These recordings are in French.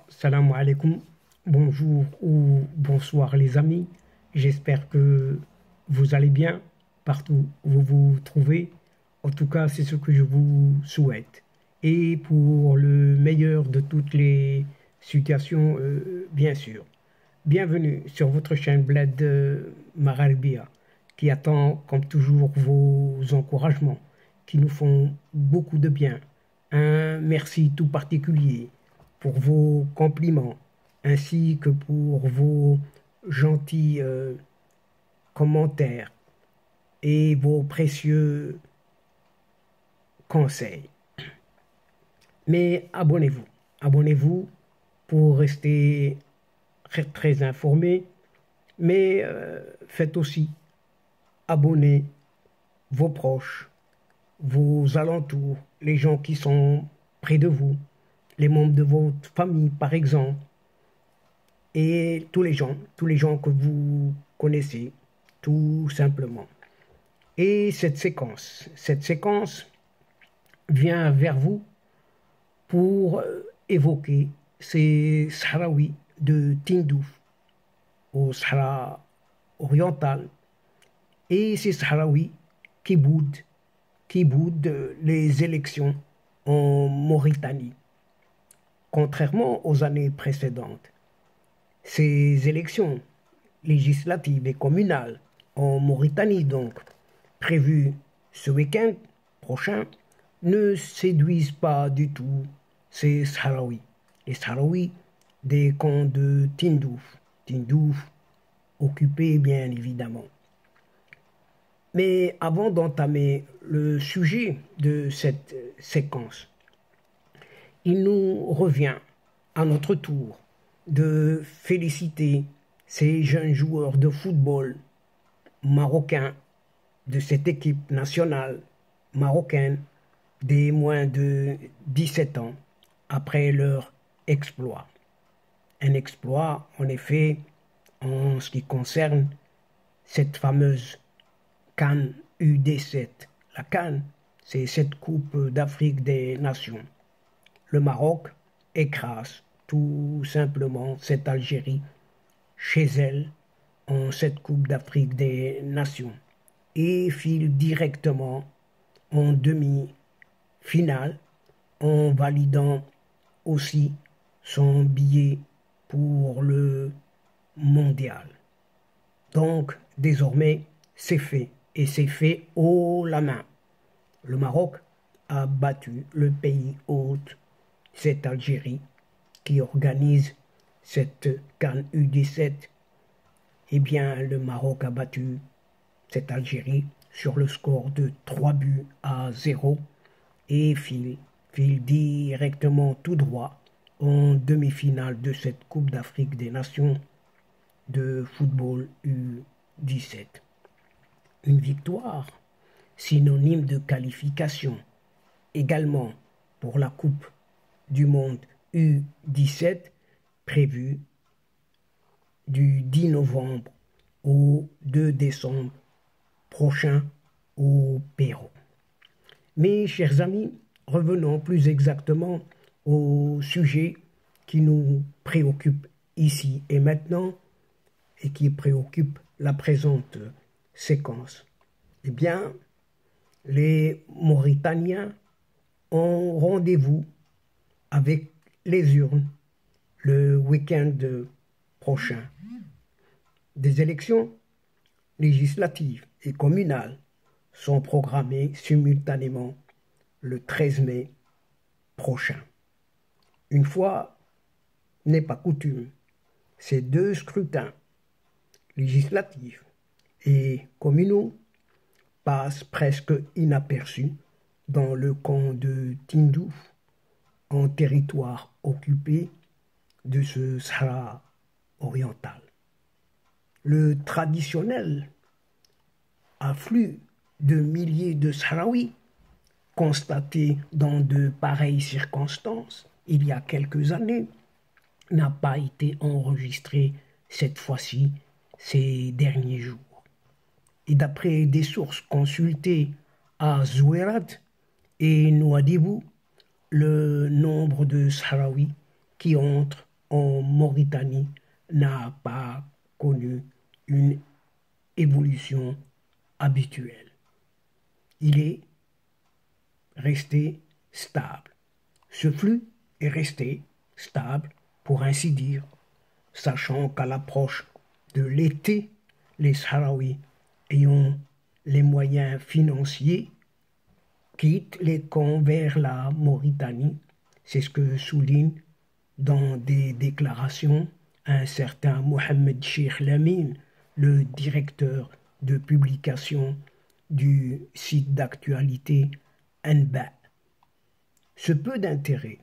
Salam alaikum, bonjour ou bonsoir les amis. J'espère que vous allez bien partout où vous vous trouvez. En tout cas, c'est ce que je vous souhaite. Et pour le meilleur de toutes les situations, bien sûr. Bienvenue sur votre chaîne Bled Maralbia, qui attend comme toujours vos encouragements, qui nous font beaucoup de bien. Un merci tout particulier pour vos compliments, ainsi que pour vos gentils commentaires et vos précieux conseils. Mais abonnez-vous pour rester très informé, mais faites aussi abonner vos proches, vos alentours, les gens qui sont près de vous, les membres de votre famille par exemple, et tous les gens que vous connaissez, tout simplement. Et cette séquence vient vers vous pour évoquer ces Sahraouis de Tindouf au Sahara oriental et ces Sahraouis qui boudent les élections en Mauritanie. Contrairement aux années précédentes, ces élections législatives et communales en Mauritanie, donc prévues ce week-end prochain, ne séduisent pas du tout ces Sahraouis. Les Sahraouis des camps de Tindouf occupés bien évidemment. Mais avant d'entamer le sujet de cette séquence, il nous revient à notre tour de féliciter ces jeunes joueurs de football marocains de cette équipe nationale marocaine des moins de 17 ans après leur exploit. Un exploit, en effet, en ce qui concerne cette fameuse CAN UD7. La CAN, c'est cette Coupe d'Afrique des Nations. Le Maroc écrase tout simplement cette Algérie chez elle en cette Coupe d'Afrique des Nations et file directement en demi-finale en validant aussi son billet pour le mondial. Donc désormais c'est fait et c'est fait haut la main. Le Maroc a battu le pays hôte, cette Algérie qui organise cette CAN U17. Eh bien, le Maroc a battu cette Algérie sur le score de 3-0 et file directement tout droit en demi-finale de cette Coupe d'Afrique des Nations de football U17. Une victoire synonyme de qualification également pour la Coupe du Monde U17 prévue du 10 novembre au 2 décembre prochain au Pérou. Mes chers amis, revenons plus exactement au sujet qui nous préoccupe ici et maintenant et qui préoccupe la présente séquence. Eh bien, les Mauritaniens ont rendez-vous avec les urnes le week-end prochain. Des élections législatives et communales sont programmées simultanément le 13 mai prochain. Une fois n'est pas coutume, ces deux scrutins législatifs et communaux passent presque inaperçus dans le camp de Tindouf, en territoire occupé de ce Sahara oriental. Le traditionnel afflux de milliers de Sahraouis constaté dans de pareilles circonstances il y a quelques années n'a pas été enregistré cette fois-ci ces derniers jours. Et d'après des sources consultées à Zouerat et Nouadhibou, le nombre de Sahraouis qui entre en Mauritanie n'a pas connu une évolution habituelle. Il est resté stable. Ce flux est resté stable, pour ainsi dire, sachant qu'à l'approche de l'été, les Sahraouis ayant les moyens financiers quittent les camps vers la Mauritanie. C'est ce que souligne dans des déclarations un certain Mohamed Cheikh Lamine, le directeur de publication du site d'actualité Anba. Ce peu d'intérêt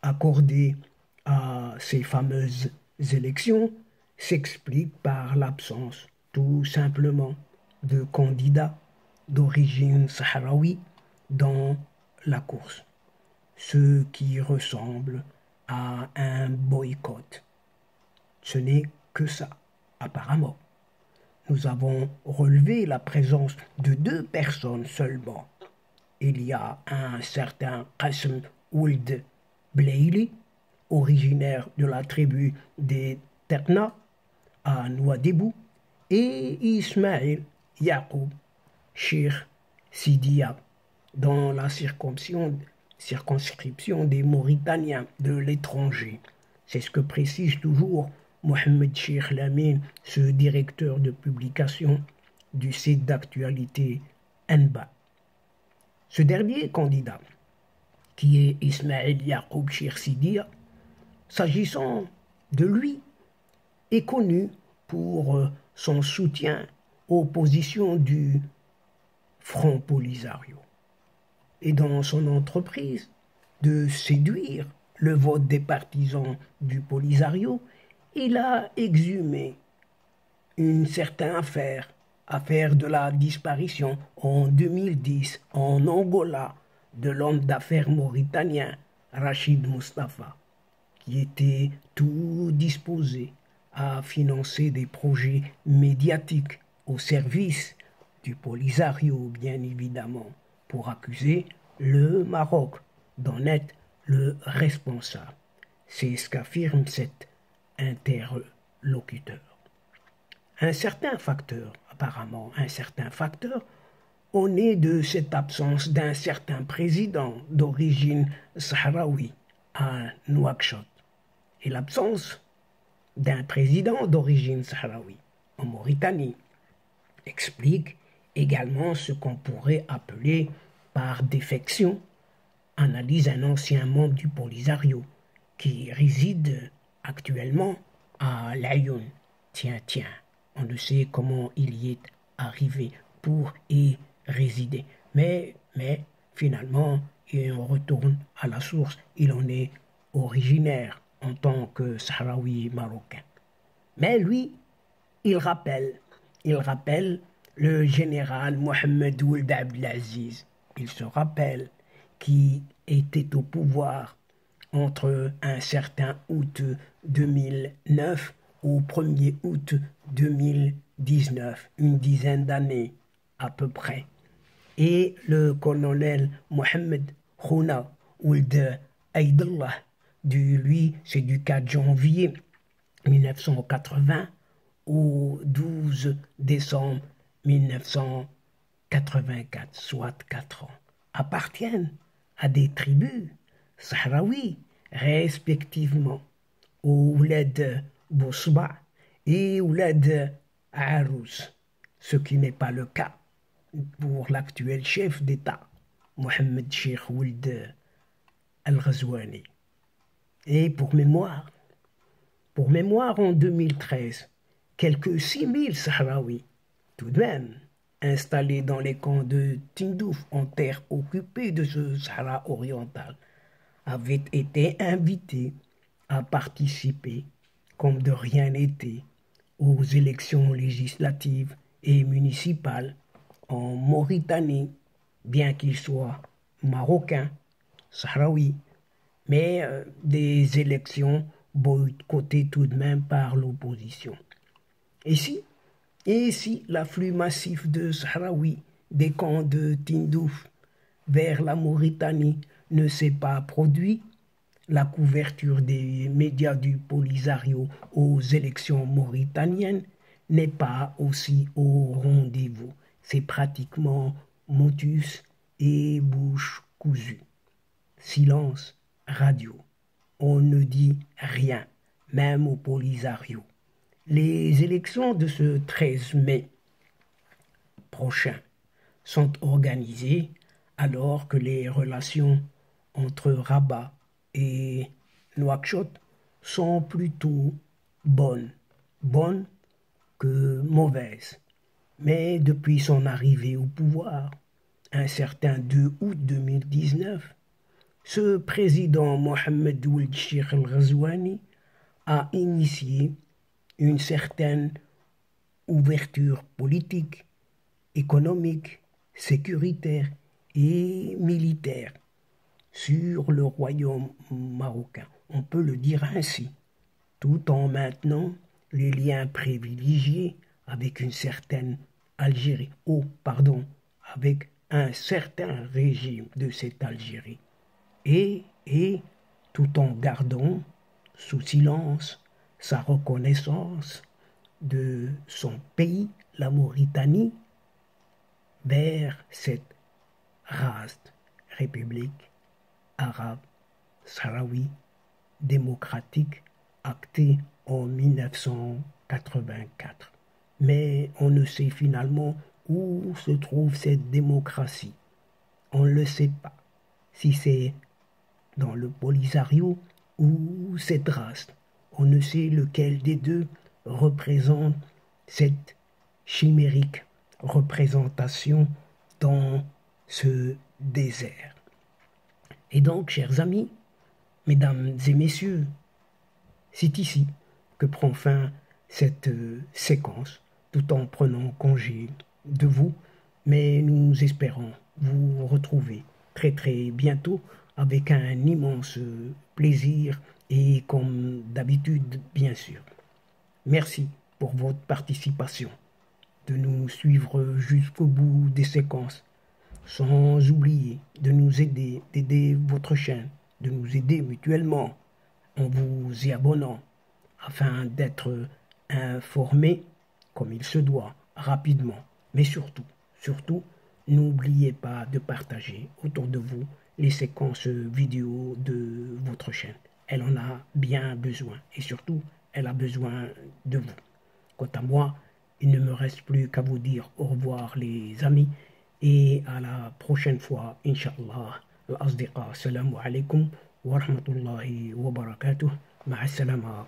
accordé à ces fameuses élections s'explique par l'absence tout simplement de candidats d'origine sahraoui dans la course, ce qui ressemble à un boycott. Ce n'est que ça, apparemment. Nous avons relevé la présence de 2 personnes seulement. Il y a un certain Qasim Ould Blaili, originaire de la tribu des Terna à Nouadhibou, et Ismaël Yacoub Cheikh Sidia dans la circonscription des Mauritaniens de l'étranger. C'est ce que précise toujours Mohamed Cheikh Lamine, ce directeur de publication du site d'actualité Anba. Ce dernier candidat, qui est Ismaël Yacoub Cheikh Sidia, s'agissant de lui, est connu pour son soutien aux positions du Front Polisario. Et dans son entreprise de séduire le vote des partisans du Polisario, il a exhumé une certaine affaire de la disparition en 2010 en Angola de l'homme d'affaires mauritanien Rachid Mustafa, qui était tout disposé à financer des projets médiatiques au service du Polisario, bien évidemment, pour accuser le Maroc d'en être le responsable. C'est ce qu'affirme cet interlocuteur. Apparemment un certain facteur, on est de cette absence d'un certain président d'origine sahraoui à Nouakchott et l'absence d'un président d'origine sahraoui en Mauritanie explique également ce qu'on pourrait appeler par défection, analyse un ancien membre du Polisario qui réside actuellement à Laayoune. Tiens, on ne sait comment il y est arrivé pour y résider. Mais finalement, et on retourne à la source, il en est originaire en tant que Sahraoui marocain. Mais lui, il rappelle le général Mohamed Ould Abdelaziz. Il se rappelle qui était au pouvoir entre un certain août 2009 au 1er août 2019, une dizaine d'années à peu près. Et le colonel Mohamed Khouna Ould Aïdallah, c'est du 4 janvier 1980 au 12 décembre 1984, soit 4 ans, appartiennent à des tribus sahraouis, respectivement Ouled Bousba et Ouled Arous, ce qui n'est pas le cas pour l'actuel chef d'État, Mohamed Cheikh Ould Al-Ghazouani. Et pour mémoire, en 2013, quelques 6000 Sahraouis, tout de même, installés dans les camps de Tindouf, en terre occupée de ce Sahara oriental, avaient été invités à participer, comme de rien n'était, aux élections législatives et municipales en Mauritanie, bien qu'ils soient marocains, sahraouis, mais des élections boycottées tout de même par l'opposition. Et si l'afflux massif de Sahraouis des camps de Tindouf vers la Mauritanie ne s'est pas produit, la couverture des médias du Polisario aux élections mauritaniennes n'est pas aussi au rendez-vous. C'est pratiquement motus et bouche cousue. Silence radio. On ne dit rien, même au Polisario. Les élections de ce 13 mai prochain sont organisées alors que les relations entre Rabat et Nouakchott sont plutôt bonnes, bonnes que mauvaises. Mais depuis son arrivée au pouvoir, un certain 2 août 2019, ce président Mohamed Ould Cheikh El Ghazouani a initié une certaine ouverture politique, économique, sécuritaire et militaire sur le royaume marocain. On peut le dire ainsi, tout en maintenant les liens privilégiés avec une certaine Algérie, avec un certain régime de cette Algérie, et tout en gardant sous silence sa reconnaissance de son pays, la Mauritanie, vers cette vaste république arabe sahraoui démocratique actée en 1984. Mais on ne sait finalement où se trouve cette démocratie. On ne le sait pas. Si c'est dans le Polisario ou cette race, on ne sait lequel des deux représente cette chimérique représentation dans ce désert. Et donc, chers amis, mesdames et messieurs, c'est ici que prend fin cette séquence, tout en prenant congé de vous, mais nous espérons vous retrouver très très bientôt avec un immense plaisir et comme d'habitude, bien sûr. Merci pour votre participation, de nous suivre jusqu'au bout des séquences, sans oublier de nous aider, d'aider votre chaîne, de nous aider mutuellement en vous y abonnant, afin d'être informé comme il se doit, rapidement. Mais surtout, n'oubliez pas de partager autour de vous les séquences vidéo de votre chaîne. Elle en a bien besoin et surtout, elle a besoin de vous. Quant à moi, il ne me reste plus qu'à vous dire au revoir les amis et à la prochaine fois, Inch'Allah. Al-Asdiqa, assalamu alaikum wa rahmatullahi wa barakatuh. Ma'a salama.